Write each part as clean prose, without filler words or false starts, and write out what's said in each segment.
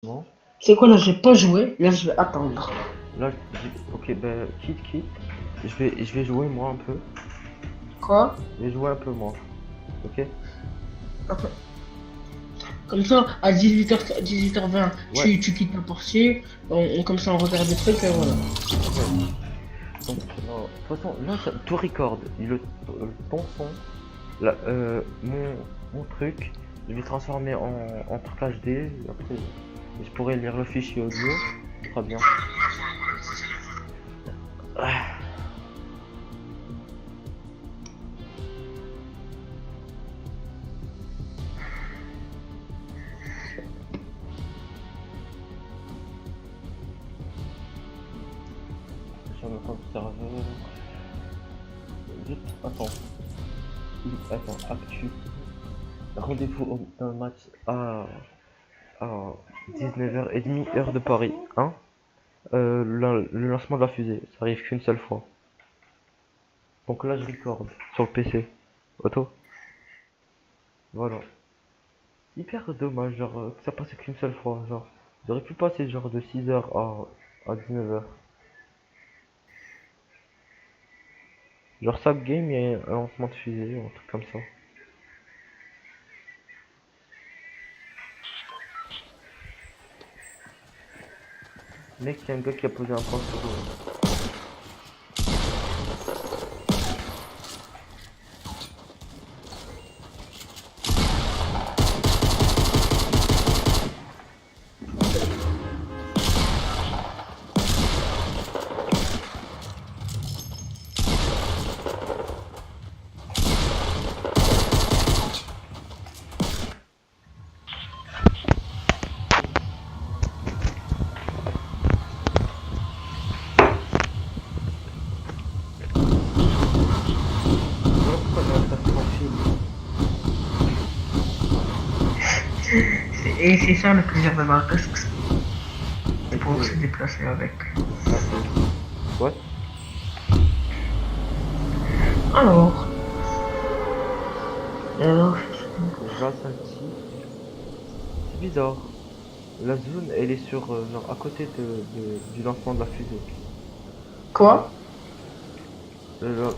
Non. C'est quoi là, j'ai pas joué, là je vais attendre. Là, ok, ben, quitte. Je vais jouer moi un peu. Quoi? Je vais jouer un peu moi. Ok? Comme ça, à 18h, 18h20, Ouais, tu quittes la partie, comme ça on regarde des trucs et voilà. ouais. Donc, de toute façon, là, tout record. Ton son, là, mon truc, je vais transformer en truc HD. Et après, je pourrais lire le fichier audio. Très bien. Ah, sur le compte serveur. Vite, attends, actu. Rendez-vous d'un match à 19h30 heure de Paris. Hein? Le lancement de la fusée, ça arrive qu'une seule fois. Donc là, je record sur le PC. Auto. Voilà. Hyper dommage, genre, que ça passe qu'une seule fois. Genre, j'aurais pu passer genre de 6h à 19h. Genre, chaque game, il y a un lancement de fusée, un truc comme ça. Mec, il y a un gars qui a posé un point sur. Voilà pourquoi j'arrive pas à film. Et c'est ça le plaisir de ma casque, c'est Ok, pour se déplacer avec. ok. What? Alors, alors, Je vais à Saint-Denis. C'est bizarre. La zone, elle est sur, genre, à côté du lancement de la fusée. quoi? Genre,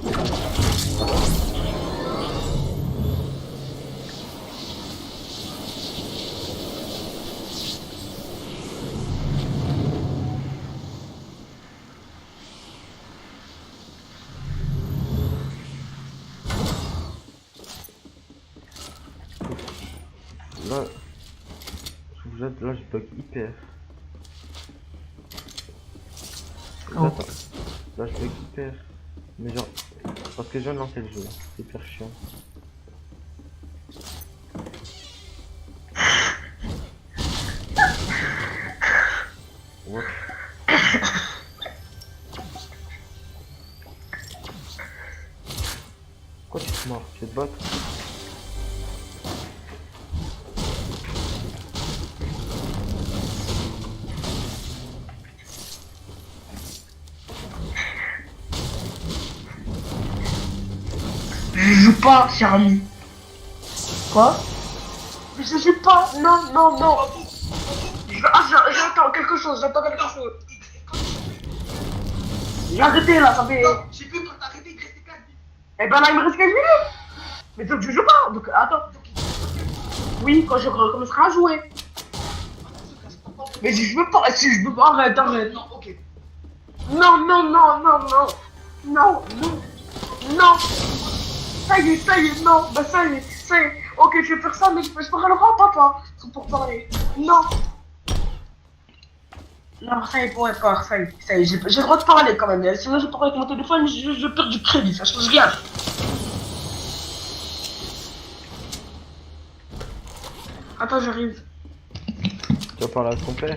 attends. Là, là, je bug hyper. Oh. J'attends. Là, je bug hyper. Mais genre, parce que je viens de lancer le jeu. C'est hyper chiant. What? Pourquoi tu te mords? Tu veux te battre? Je joue pas, cher ami. Quoi? Je joue pas, non, non, non. J'attends quelque chose, j'attends quelque chose. J'ai arrêté là, ça fait. J'ai plus pour t'arrêter, il restait 4 minutes. Eh ben là, il me reste 15 minutes. Mais donc je joue pas, donc attends. Oui, quand je recommencerai à jouer. Mais si je veux pas, si je veux pas, arrête, arrête. Non, ok. Non, non, non, non, non. Non, non, non. Ça y est, non. Bah ça y est, ça y est. Ok, je vais faire ça, mais je parlerai à papa. C'est pour parler. Non. Non, ça y est, ouais, pas, ça y est, j'ai le droit de parler quand même. Sinon, je parle avec mon téléphone, je perds du crédit, ça change rien. Attends, j'arrive. Tu vas parler à ton père?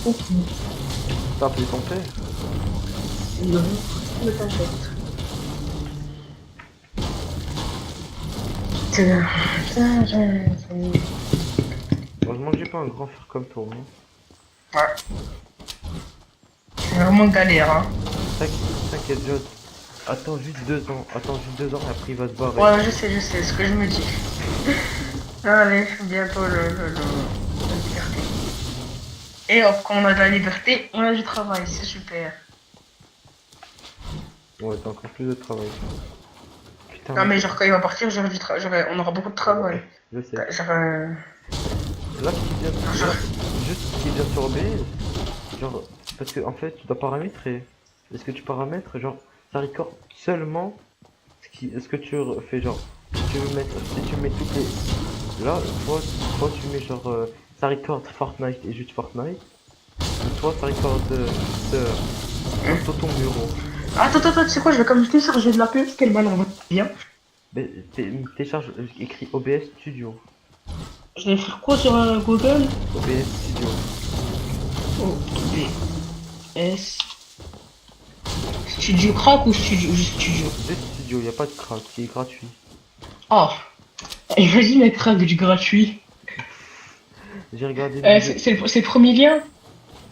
Ok. T'as appelé ton père? Non, mais t'inquiète. Heureusement que j'ai pas un grand frère comme toi. Hein. Ouais, c'est vraiment galère, hein. T'inquiète, Jod. Attends juste 2 ans. Attends juste 2 ans et après il va se barrer. Ouais, je sais, ce que je me dis. Allez, bientôt la liberté. Et hop, quand on a de la liberté, on a du travail, c'est super. Ouais, t'as encore plus de travail. Non, Putain, mais genre, quand il va partir, on aura beaucoup de travail. ouais, je sais. Genre, Là, ce qui vient, genre, là, juste ce qui vient sur OBS, genre, parce que en fait, tu dois paramétrer. Est-ce que tu paramètres, genre, ça record seulement ce que tu fais, genre, si tu mets toutes les, là, toi, tu mets genre, ça record Fortnite et juste Fortnite, et toi, ça record ton bureau. attends, tu sais quoi, je vais comme télécharger de la pub, parce qu'elle m'a l'air bien. Mais télécharge écrit OBS Studio. Je vais faire quoi sur Google? OBS Studio. OBS. Studio crack ou juste studio? Juste Studio, y a pas de crack, c'est gratuit. Ah, imagine un crack du gratuit. J'ai regardé une vidéo. C'est le premier lien?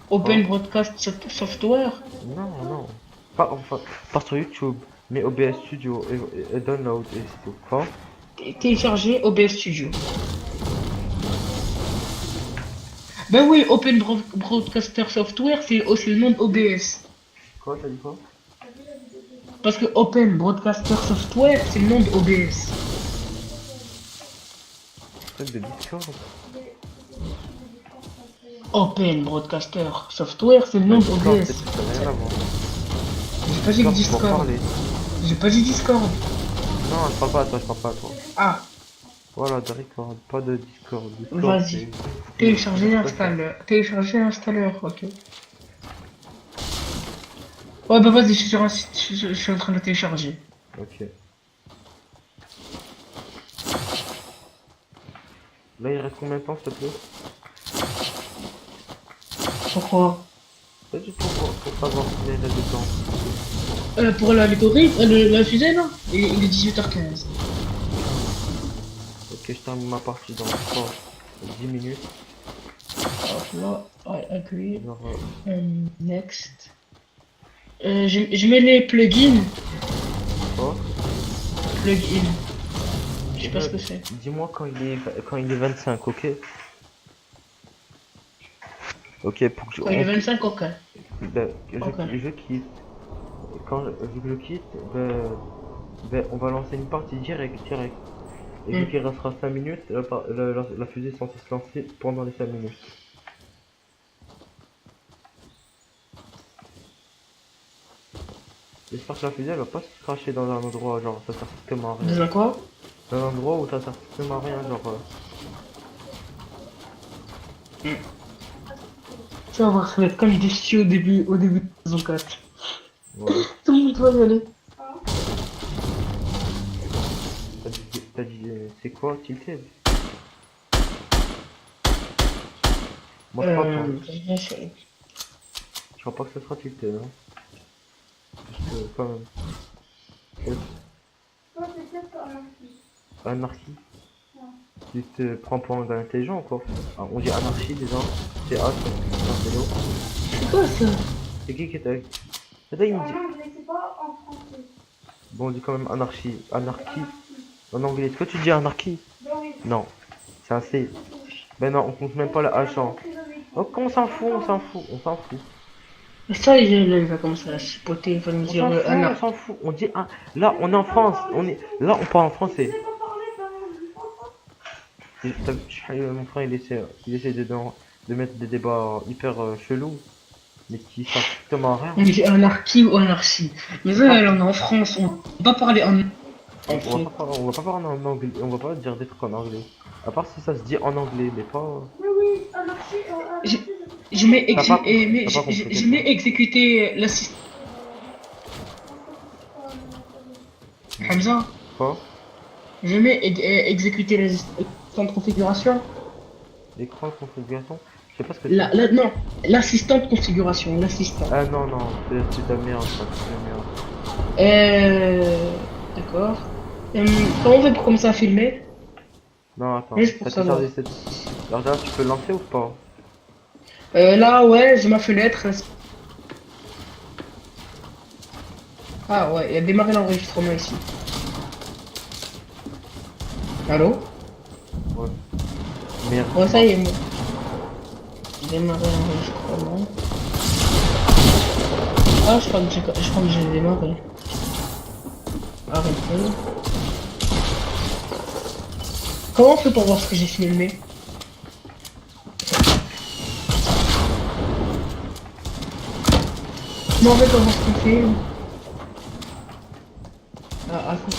Quoi? Open Broadcast Software? Non, non. Pas, enfin, pas sur YouTube, mais OBS Studio et download et c'est tout. Quoi? Télécharger OBS Studio. Ben oui, Broadcaster Software, c'est aussi le nom d'OBS. Quoi, t'as dit quoi? Parce que Open Broadcaster Software, c'est le nom d'OBS. Truc de Discord? Open Broadcaster Software, c'est le Bah, nom Discord, d'OBS. ça n'a rien à voir. J'ai pas dit Discord, c'est pour Discord. parler. J'ai pas dit Discord. Non, je parle pas à toi, je parle pas à toi. Ah, Voilà, de record, pas de Discord. Discord, vas-y. Télécharger l'installeur. Télécharger l'installeur, ok. Ouais, bah vas-y, je suis sur un site, je suis en train de le télécharger. Ok. Là, il reste combien de temps, s'il te plaît? Pourquoi? C'est juste pour savoir combien il reste de temps. Pour l'algorithme, la fusée, là, il est 18h15. Ok, je termine ma partie dans 10 minutes. Hop là, I agree. Genre, Next. Je mets les plugins. quoi? Plugin. Je sais pas ce que c'est. Dis-moi quand il est 25, ok? Ok, pour que je, Quand il est 25, ok. ben, Ok. je quitte. Vu que je quitte, on va lancer une partie direct. Et vu qu'il restera 5 minutes, la fusée est censée se lancer pendant les 5 minutes. J'espère que la fusée elle va pas se cracher dans un endroit genre ça sert strictement à rien. Déjà quoi? Dans un endroit où ça sert strictement à rien, genre. Tu vas voir, ça va être comme des au début de saison 4. Ouais. Tout le monde va y aller. T'as dit c'est quoi Tilted? Moi je crois pas. Bien sûr. Je crois pas que ce sera Tilted, hein. Parce que quand même. Anarchie. Tu te prends pour un gars intelligent ou quoi? Ah, on dit anarchie déjà. C'est A, c'est l'eau. C'est quoi ça? C'est qui est avec? Attends, il me dit. Non, je ne sais pas en français. Bon, on dit quand même anarchie. Anarchie. En anglais. Est-ce que tu dis anarchie? Ben oui. Non. C'est un C. Ben non, on compte même pas la H en. Oh, on s'en fout, on s'en fout, on s'en fout. Ça, il va commencer à chipoter, il va nous On dire s'en fout, on s'en fout. On dit un. Là, on est en France. Là, on parle en français. Je sais pas parler, Mon frère, il essaie de mettre des débats hyper chelous, mais qui servent strictement à rien. On dit anarchie ou anarchie. Mais là, on est en France, on va pas parler en On français. va pas parler en anglais, on va pas dire des trucs en anglais. À part si ça se dit en anglais, mais pas. Oui, oui, anarchie, Je mets, T'as pas compris, je mets exécuter l'assistant. Hamza, Quoi? je mets exécuter l'assistant de configuration. L'écran de configuration. sais pas ce que c'est. Non, l'assistant de configuration, l'assistant. Ah non, non, c'est de la merde, ça, c'est de la merde. D'accord. Comment on fait pour commencer à filmer? Non, attends, Juste pour t'as savoir. téléchargé cette... Alors là, tu peux le lancer ou pas? Là, ouais, j'ai ma fenêtre. Ah ouais, il a démarré l'enregistrement ici. Allô? Ouais. Merde. Ouais, ça y est, moi. Démarrer l'enregistrement. Ah, je crois que j'ai démarré. Arrêtez. Comment on fait pour voir ce que j'ai filmé? Comment on fait pour voir ce qu'on filme? Ah, à côté,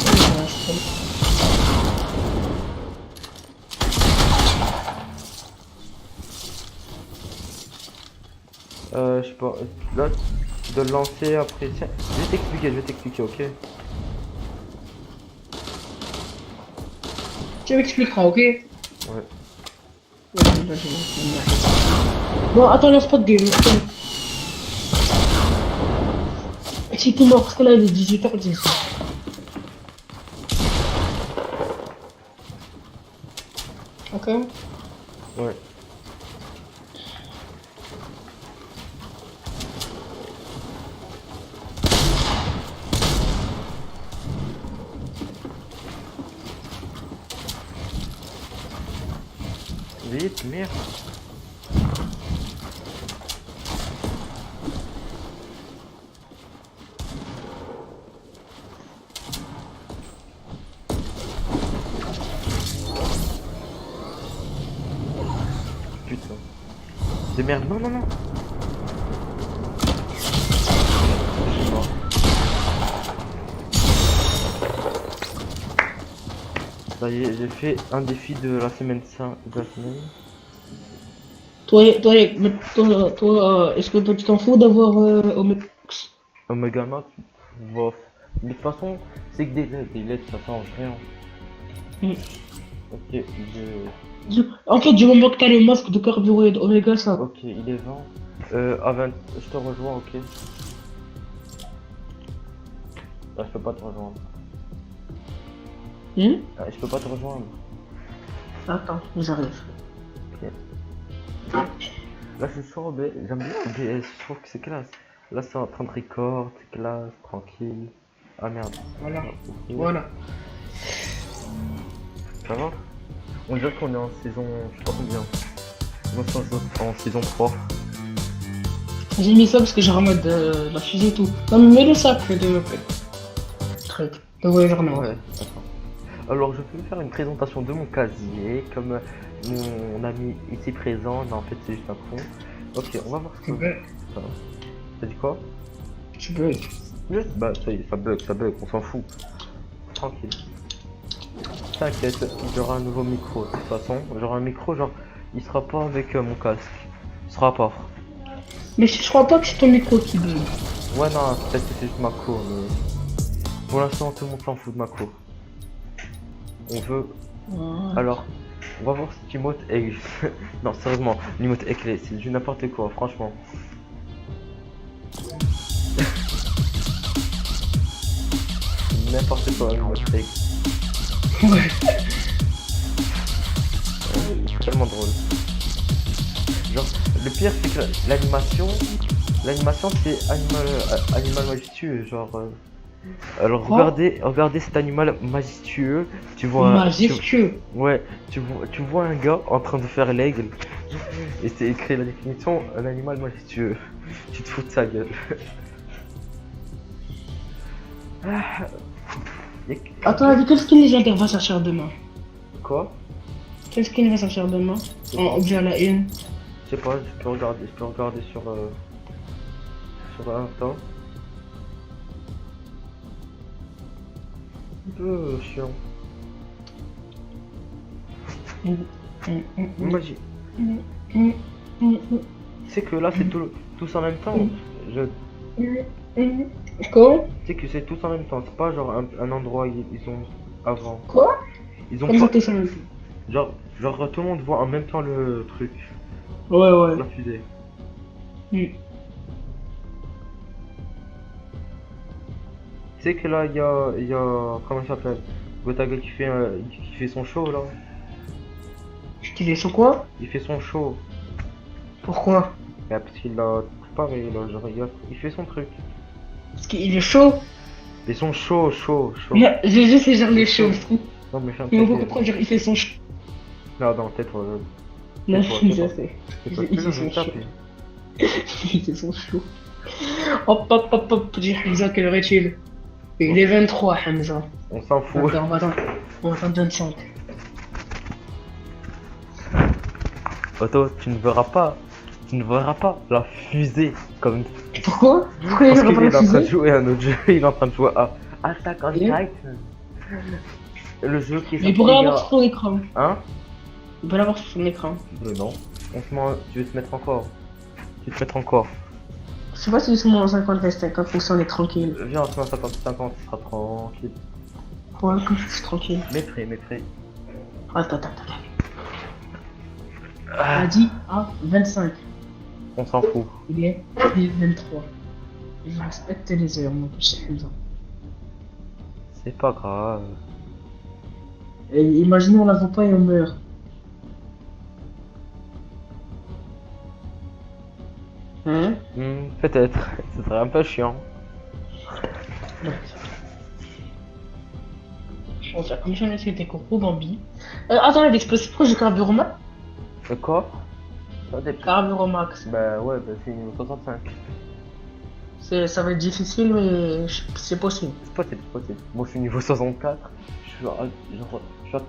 Je sais pas. Là, tu dois le lancer après. Tiens, je vais t'expliquer, ok? tu m'expliqueras, ok? Ouais. Bon, attends, lance pas de game. C'est tout mort parce que là il est 18h10. Ok. Ouais. Vite, merde. Putain. De merde, non, non, non. Je suis mort. Ça y est, j'ai fait un défi de la semaine 5 de la semaine. Toi, est-ce que toi tu t'en fous d'avoir Omega? Omega Max, bof. Mais de toute façon, c'est que des LED ça change rien. Mm. Ok, En fait, du moment que t'as le masque de carburant et d'Omega, ça va. ok, il est 20. À 20, je te rejoins, ok. Ah, je peux pas te rejoindre. Ah, je peux pas te rejoindre. Attends, j'arrive. Ok. Là, je suis sur OBS, j'aime bien OBS, je trouve que c'est classe. Là, c'est en train de record, c'est classe, tranquille. Ah merde. Voilà. Ah, ok. Voilà. Ça va? On dirait qu'on est en saison, je sais pas combien. En saison 3. J'ai mis ça parce que j'ai remis la fusée et tout. Non, mais mets le sac de truc. De voyageur. Ouais, attends. Alors, je vais faire une présentation de mon casier, comme mon ami ici présent. Non, en fait, c'est juste un con. Ok, on va voir ce que ça. T'as dit quoi? Tu peux. Bah, ça y est, ça bug, on s'en fout. Tranquille. T'inquiète, j'aurai un nouveau micro. De toute façon, j'aurai un micro, genre, il sera pas avec mon casque. Il sera pas. Mais je crois pas que c'est ton micro qui bug. Ouais, non, peut-être que c'est juste ma cour, mais pour l'instant, tout le monde s'en fout de ma cour. On veut. Alors, on va voir si Timoth est. Non, sérieusement, Timoth est clé, c'est du n'importe quoi, franchement. N'importe quoi, Timoth est. Ouais. C'est tellement drôle. Genre, le pire, c'est que l'animation, c'est animal majestueux, genre. Alors regardez cet animal majestueux, tu vois Majestueux. ouais, tu vois un gars en train de faire l'aigle et c'est écrit la définition, un animal majestueux. Tu te fous de sa gueule. Ah. Attends, quel skin légendaire va sortir demain? Quoi? Quel skin va sortir demain? En objet à la une. Je sais pas, je peux regarder sur Insta. Un peu chiant. Imagine. C'est que là c'est tous en même temps. Quoi? C'est que c'est tous en même temps. C'est pas genre un endroit ils ont avant. Quoi? Ils ont Comment pas. t'es ça? Genre tout le monde voit en même temps le truc. Ouais, ouais. La fusée. Hmm. Tu sais que là, il y a, comment ça s'appelle? Gotaga qui fait son show là. Qu'il est chaud quoi? Il fait son show. Pourquoi? Bah, parce qu'il a préparé là, genre, il fait son truc. Parce qu'il est chaud. Et son show, chaud, chaud. Non, GG c'est genre les chauds. Non, mais ferme Mais ta on peut gueule. comprendre, genre il fait son chaud. Non, non, tais-toi. Non, Tais-toi, je tais-toi. sais. Tais-toi, Il sinon, fait je vais son te chaud. taper. Il fait son chaud. Hop, hop, hop, hop, dis Hamza, quelle heure est-il? Il est 23, Hamza. On s'en fout. Attends, on va attendre 25. Otto, tu ne verras pas la fusée comme. Pourquoi? Pourquoi il Parce ne qu'il pas est en train de refusé? jouer à un autre jeu, il est en train de jouer à Attack on Et Titan. Le jeu qui est Il sorti pourrait il y a- l'avoir sur son écran. Hein? Il peut l'avoir sur son écran. Non. On se met... Tu veux te mettre encore? Tu veux te mettre encore? Je sais pas si c'est mon 50 50 fonction on est tranquille. Viens, on se met à 50-50, tu seras tranquille. Ouais, comme je suis tranquille. Mets prêt. Attends, attends, attends. On a dit à 25. On s'en fout. Il est 23. Je respecte les heures, mon petit Hamza. C'est pas grave. Et imaginons on la voit pas et on meurt. Hein? Peut-être. Ce serait un peu chiant. On va faire comme si on essayait des cours Bambi. Attends, il est proche du Carburomax. Quoi? Ça dépend. Carburomax. Bah ouais, bah c'est niveau 65. Ça va être difficile, mais c'est possible. C'est possible. Moi je suis niveau 64. Je suis je suis à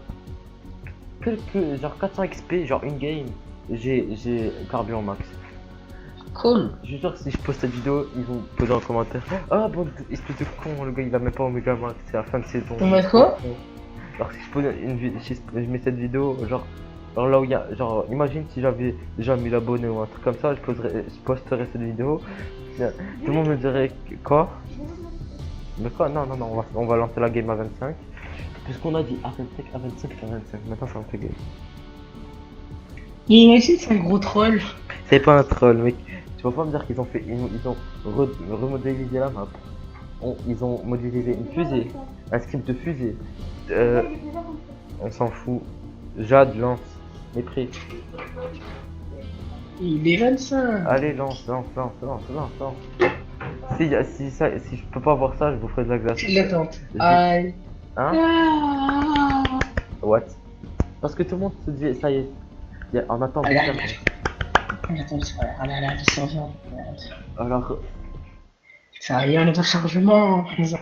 quelques, genre 400 XP, genre une game. J'ai carburant max. Cool. Je suis sûr que si je poste cette vidéo, ils vont poser en commentaire. Ah bon, espèce de con, le gars il a même pas Omega Max, c'est la fin de saison. On met quoi? Alors si je pose si je mets cette vidéo, genre là où il y a, genre imagine si j'avais déjà 1000 abonnés ou un truc comme ça, je posterais cette vidéo. Tout le monde me dirait quoi? Mais quoi? Non, on va lancer la game à 25. Puisqu'on a dit à 25, à 25, à 25. Maintenant ça me fait game. Et imagine, c'est un gros troll. C'est pas un troll, mec. Tu vas pas me dire qu'ils ont fait ils ont remodélisé la map. Ils ont modélisé une fusée, un script de fusée. On s'en fout. Jade lance. Mépris. Il est 25. Allez, lance. Si je peux pas voir ça, je vous ferai de la glace. C'est de l'attente. Aïe. Hein? Ah. What? Parce que tout le monde se dit, ça y est. On attend. Attends, c'est pas grave. Là, il s'en vient. Alors. Ça y est, on est en chargement. Hamza.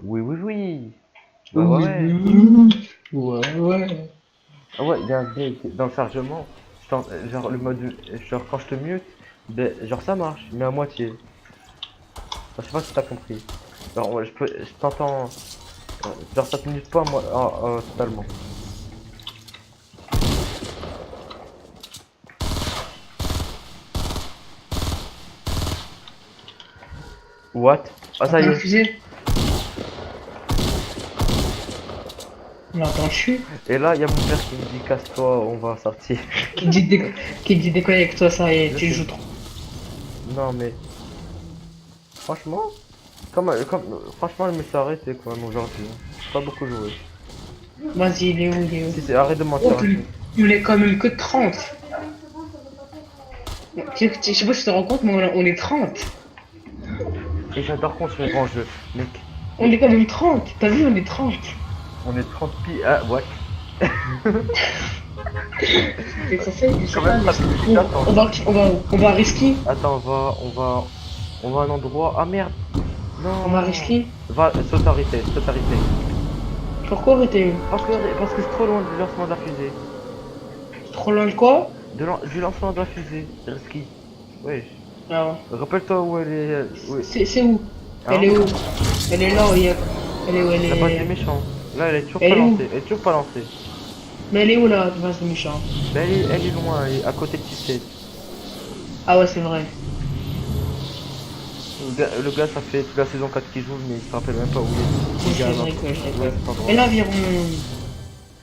Oui. Ouais. Ah ouais, il y a un bug dans le chargement. Genre le mode. Genre quand je te mute, ben, genre ça marche, mais à moitié. Enfin, je sais pas si t'as compris. Genre ouais, je t'entends. Genre ça te mute pas moi totalement. What? Ah ça y est. Fusée. On entend chute. Et là il y a mon père qui me dit casse-toi, on va sortir. Qui dit déconner avec toi, ça y est, tu joues trop. Non mais. Franchement. Franchement je me suis arrêté quand même aujourd'hui. J'ai pas beaucoup joué. Vas-y, il est où? Si, arrête de mentir. Oh, il est quand même que 30. Je sais pas si tu te rends compte, mais on est 30. Et j'adore construire en jeu, mec. On est quand même 30. T'as vu, on est 30. On est 30 pi. Ah, what? C'est censé, je sais Quand pas, même mais pas plus. Attends. on va risquer. Attends, on va à un endroit. Ah merde! Non! On va risquer. Va, saute arrêter. Pourquoi arrêter? Parce que c'est trop loin du lancement de la fusée. Trop loin de quoi? Du lancement de la fusée. Risky. Wesh. Ah ouais. Rappelle-toi où elle est. Où est... C'est où? Hein? Elle est où? Elle est là où il y a... Elle est où? Elle La base des est... méchants. Là, elle est toujours Elle pas est où? lancée. Elle est toujours pas lancée. Mais elle est où là, la base de méchant? Ben, elle est loin, elle est à côté de T7. Ah ouais, c'est vrai. Le gars, ça fait toute la saison 4 qu'il joue, mais il se rappelle même pas où il est. Je Le gars, sais, non. je sais. Ouais, c'est pas grave. Et là, environ...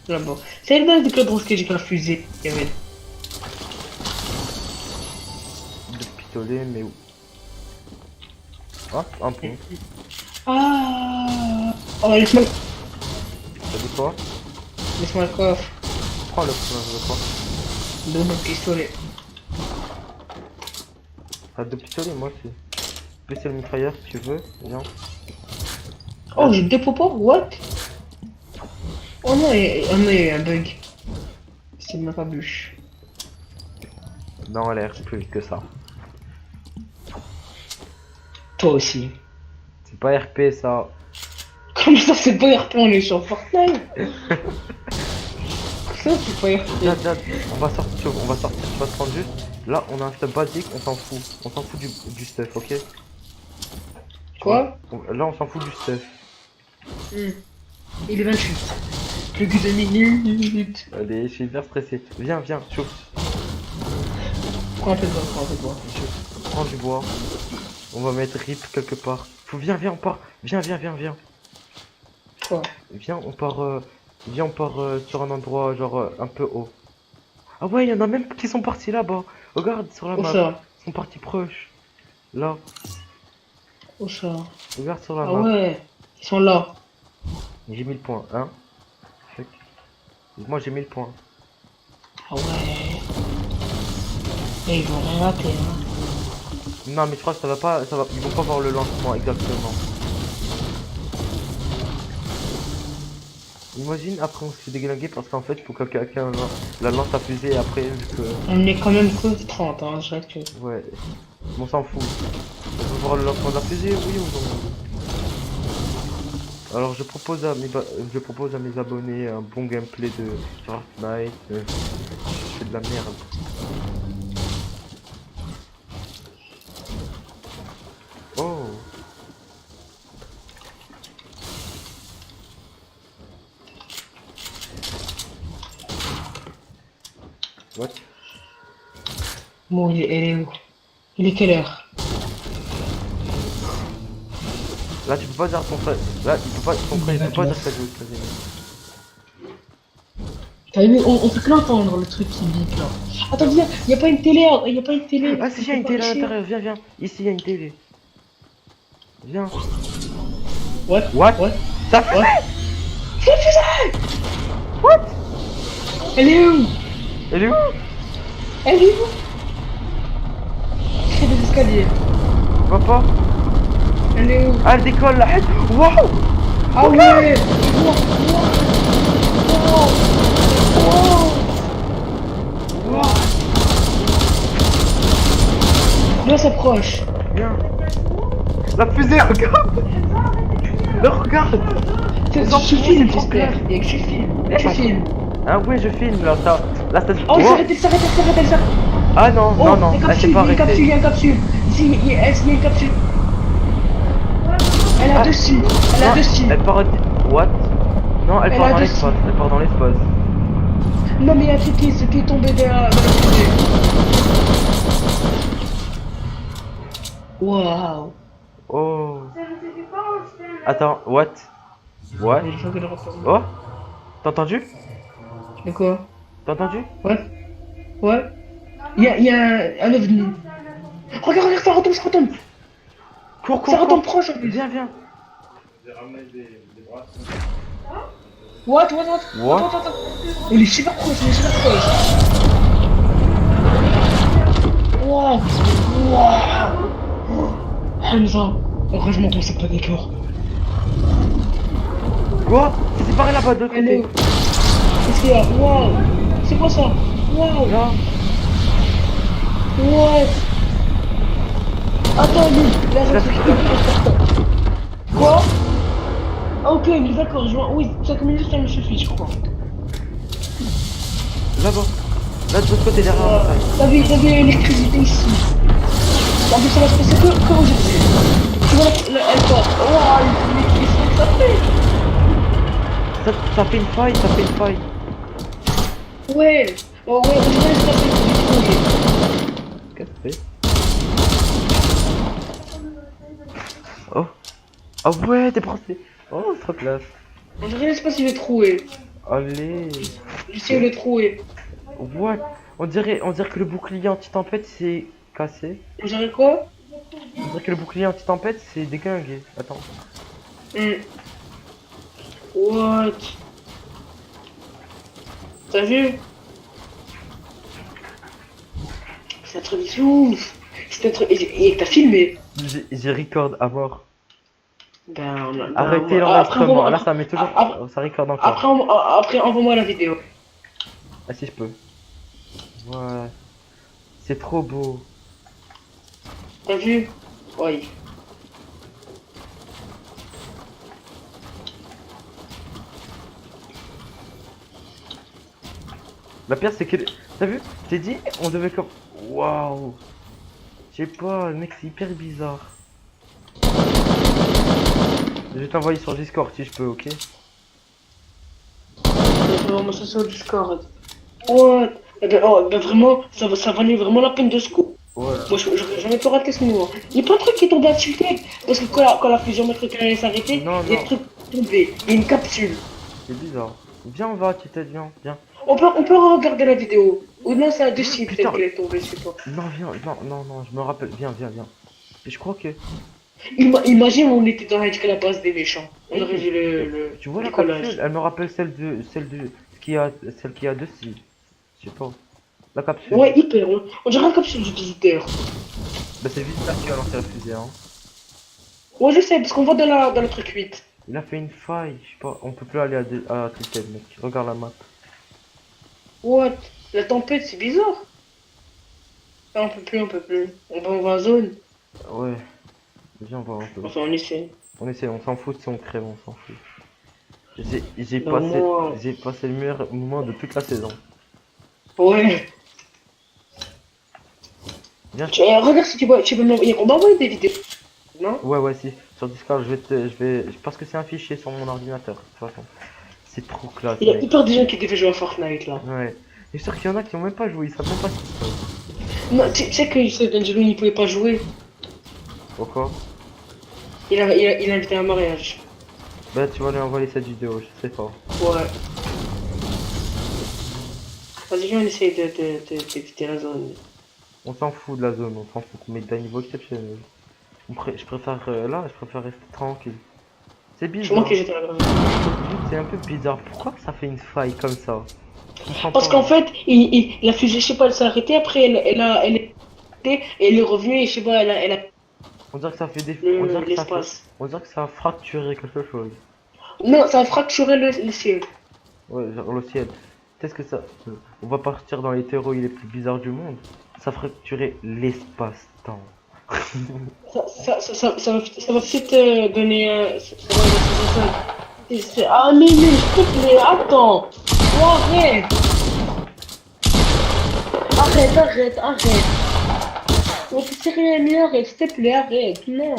Là-bas. C'est le base de Club Rose que j'ai fait la fusée. Il y avait... pistolet, mais où? Ah, un pont. Ah. Oh, laisse-moi T'as dit quoi? le coffre. Prends le quoi? Donne-moi le pistolet. T'as 2 pistolets, moi aussi. Spécial mitrailleur si tu veux, viens. Oh, j'ai 2 popos? What? Oh non, il y a un bug. C'est même pas bûche. Non, elle a l'air plus vite que ça. Toi aussi. C'est pas RP ça. Comme ça, c'est pas RP, on est sur Fortnite. Ça, c'est pas RP. Viens, on va sortir, tu vas te prendre juste. Là, on a un stuff basique, on s'en fout. On s'en fout du stuff, ok? Quoi? Là, on s'en fout du stuff. Il est 28. Plus que 2 minutes. Allez, je suis hyper stressé. Viens, chauffe. Prends un peu de bois, prends un peu de bois. Prends du bois. On va mettre RIP quelque part. Viens, on part. Viens. Quoi? Viens, on part sur un endroit genre un peu haut. Ah ouais, il y en a même qui sont partis là-bas. Regarde sur la Où map. ça? Ils sont partis proches. Là, Où ça? regarde sur la Ah map. ouais, ils sont là. J'ai 1000 points, hein. Check. Moi j'ai 1000 points. Ah ouais. Et ils vont rien rater, hein. Non mais je crois que ça va pas, ils vont pas voir le lancement exactement. Imagine après on se fait déglinguer parce qu'en fait il faut que quelqu'un la lance à fusée et après vu que... On est quand même que 30, hein, je reste que... Ouais, on s'en fout. On veut voir le lancement de la fusée, oui ou non? Alors je propose à mes abonnés un bon gameplay de Fortnite. Je fais de la merde. Oh. What? Bon, elle est où? Il est quelle heure? Là tu peux pas dire ton frère. Là tu peux pas ton frère, il peut pas dire que t'as joué au casino. T'as vu, on peut que l'entendre, le truc qui bip là. Attends, viens, y a pas une télé, y a pas une télé. Ah si, il y a une télé à l'intérieur, viens. Ici il y a une télé. Viens. What? What? What? Ça fait? What? C'est fusée! What? Elle est où? Elle est où? Elle est où? C'est des escaliers. Papa? Elle est où? Ah elle décolle là. Waouh! Ah ouais! Wow. Là, s'approche. Viens. La fusée, regarde! Le regarde! Je filme, j'espère. Et que je filme. Là, je filme. Ah ouais, je filme là, ça. Là, ça. Oh, elle Oh. s'arrête, elle s'arrête. Ah non, Oh, non, elle s'est pas il y a une capsule, arrêtée. il y a une capsule. Ici, il y a une capsule. Elle a Ah. dessus. Elle a Non, dessus. Elle part. What? Non, elle Elle part a dans dessus. l'espace. Elle part dans l'espace. Non, mais il y a un truc qui est tombé derrière. Dans la fusée. Waouh. Oh. Attends, what? What? Il faut que je retourne. Oh? T'as entendu? De quoi? T'as entendu? Ouais. Ouais. Il y a un ovni. Regarde, ça retombe. Cours, Ça retombe proche en plus. Viens. What? What? Attends. Il est super proche. Wow. Hamza. Heureusement qu'on sait pas des corps. Quoi? C'est séparé là-bas de l'autre Elle est où? côté. Qu'est-ce qu'il y a? Wow. C'est quoi ça? Wow. Là. What? Attends, lui. Là, La c'est fusée. Quoi? Ah, ok, mais d'accord, je vois. Oui, 5 minutes, ça me suffit, je crois. Là-bas. Là, de l'autre côté, derrière la montagne. T'avais l'électricité ici. En plus, ça va se passer que aujourd'hui. Tu vois, elle part. Oh, l'électricité, ça fait. Ça fait une faille, Ouais. Oh, ouais, je vais se passer du projet. Qu'est-ce que c'est? Oh. Ah ouais, t'es français. Oh, c'est trop classe. Je ne sais pas s'il est troué. Allez. Je sais où il est troué. What? On dirait que le bouclier anti-tempête, c'est cassé. Vous savez quoi? On dirait que le bouclier anti-tempête, c'est déglingué. Attends. What? T'as vu? C'est un truc de ouf. C'est un truc... Et t'as filmé? J'ai record à mort. Ben, Arrêtez après, l'enregistrement. Là, ça met toujours. Ça record encore. Après, envoie-moi la vidéo. Ah, si je peux. Ouais. C'est trop beau. T'as vu? Oui. La pire, c'est que. T'as vu? J'ai dit, on devait comme. Waouh! Je sais pas, mec, c'est hyper bizarre. Je vais t'envoyer sur Discord si je peux, ok? Vraiment, ça sur Discord. What? Eh ben, oh, ben vraiment, ça valait vraiment la peine de ce coup. Ouais. Moi, j'aurais jamais pu rater ce moment. Il y a plein de trucs qui tombent à tilter. Parce que quand la fusion métrique allait s'arrêter, Non, il y a non. des trucs tombés. Il y a une capsule. C'est bizarre. Viens, on va, Tita, viens. On peut regarder la vidéo. Ou non, c'est un dessus Putain. peut-être qu'elle est tombée, je sais pas. Non, viens, non, je me rappelle. Viens. Et je crois que. Imagine, on était dans la base des méchants. On aurait vu le Tu vois la décollage. capsule? Elle me rappelle celle qui a dessus. Je sais pas. La capsule. Ouais, hyper. On dirait une capsule du visiteur. Bah, c'est vite là qui a lancé la fusée, hein. Ouais, je sais, parce qu'on va dans le truc 8. Il a fait une faille, je sais pas. On peut plus aller à Tilted, mec. Regarde la map. What? La tempête, c'est bizarre. Ah, on peut plus. On va en zone. Ouais. Viens voir un peu. Enfin, on essaie. On essaie, on s'en fout si on crève, on s'en fout. J'ai Bah, passé, moi- j'ai passé le meilleur moment de toute la saison. Ouais. Viens. Regarde si tu peux m'envoyer. On va envoyer des vidéos. Non? Ouais, si. Sur Discord, parce que c'est un fichier sur mon ordinateur, de toute façon. C'est trop classe, Il y a mec. hyper des gens qui devaient jouer à Fortnite là. Ouais. Et je suis sûr qu'il y en a qui ont même pas joué, ils savent même pas ce qui se passe. Non, tu sais que ce Benjamin il pouvait pas jouer. Pourquoi? Il a invité à un mariage. Bah, tu vas lui envoyer cette vidéo, je sais pas. Ouais. Vas-y, viens, on essaye d'éviter la zone. On s'en fout de la zone, on s'en fout. Mais d'un niveau exceptionnel. Je préfère, là, je préfère rester tranquille. C'est C'est moi bizarre. qui j'étais là. C'est un peu bizarre. Pourquoi ça fait une faille comme ça? Je comprends Parce pas. qu'en fait, la fusée, je sais pas, elle s'est arrêtée. Après, elle est revenue et je sais pas, elle a On dirait que ça fait des. On dirait que ça fait- l'espace. on dirait que ça a fracturé quelque chose. Non, ça a fracturé le ciel. Ouais, genre le ciel. Qu'est-ce que ça. On va partir dans les théories les plus bizarres du monde. Ça a fracturé l'espace-temps. Ça va peut-être donner. Ah, mais s'il te plaît, attends. Oh, arrête. Arrête. Mais t'es sérieux, mais arrête, s'il te plaît, arrête. Non.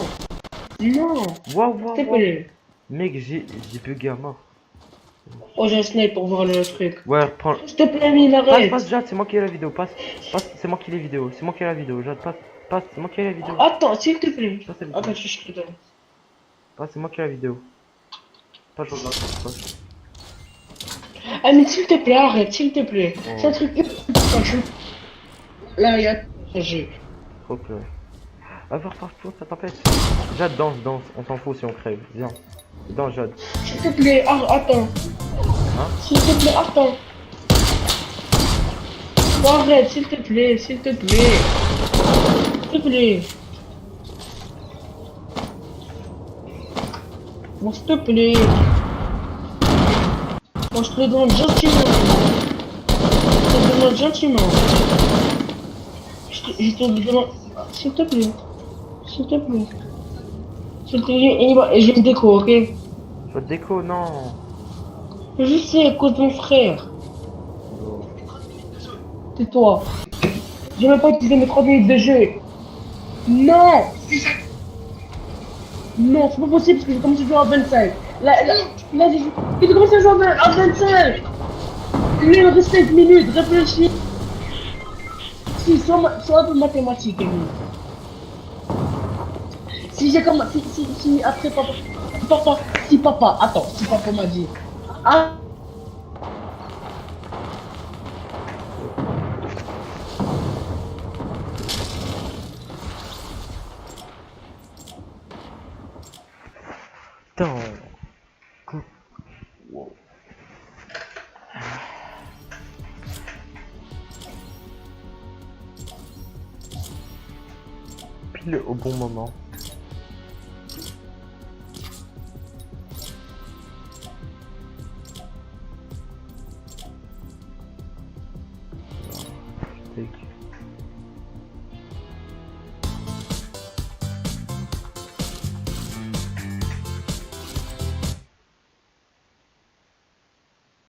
Waouh, S'il te plaît. Mec, j'ai bugué à mort. Oh, j'ai un snipe pour voir le truc. Ouais, reprends. S'il te plaît, mais arrête. Passe, Jade, c'est moi qui ai la vidéo. Passe, c'est moi qui ai les vidéos. C'est moi qui ai la vidéo. Jade, passe, c'est moi qui ai la vidéo. Attends, s'il te plaît. Passe la vidéo. Attends, je suis dedans. Passe, c'est moi qui ai la vidéo. Pas je regarde, passe. Ah, mais s'il te plaît, arrête, s'il te plaît. Oh. C'est un truc. Là, il y a. J'ai. Trop clair. Va voir partout, ça t'empêche. Jade, danse, on s'en fout si on crève. Viens. Danse, Jade. S'il te plaît, attends. Hein? S'il te plaît, attends. Oh, arrête, s'il te plaît. S'il te plaît. Bon, s'il te plaît. Bon, je te le demande gentiment. Je te le demande. S'il te plaît. J'ai une déco, ok? Votre déco, non. Je sais, à cause de mon frère. C'est toi. J'ai même pas utilisé mes 3 minutes de jeu. Non! Non, c'est pas possible parce que j'ai commencé à jouer à 25. Là, j'ai commencé à jouer à 25. Il me reste 5 minutes, réfléchis. Si, soit un peu mathématique, Emile. Si j'ai comme. Si après papa m'a dit. Ah! pile au bon moment. Steak.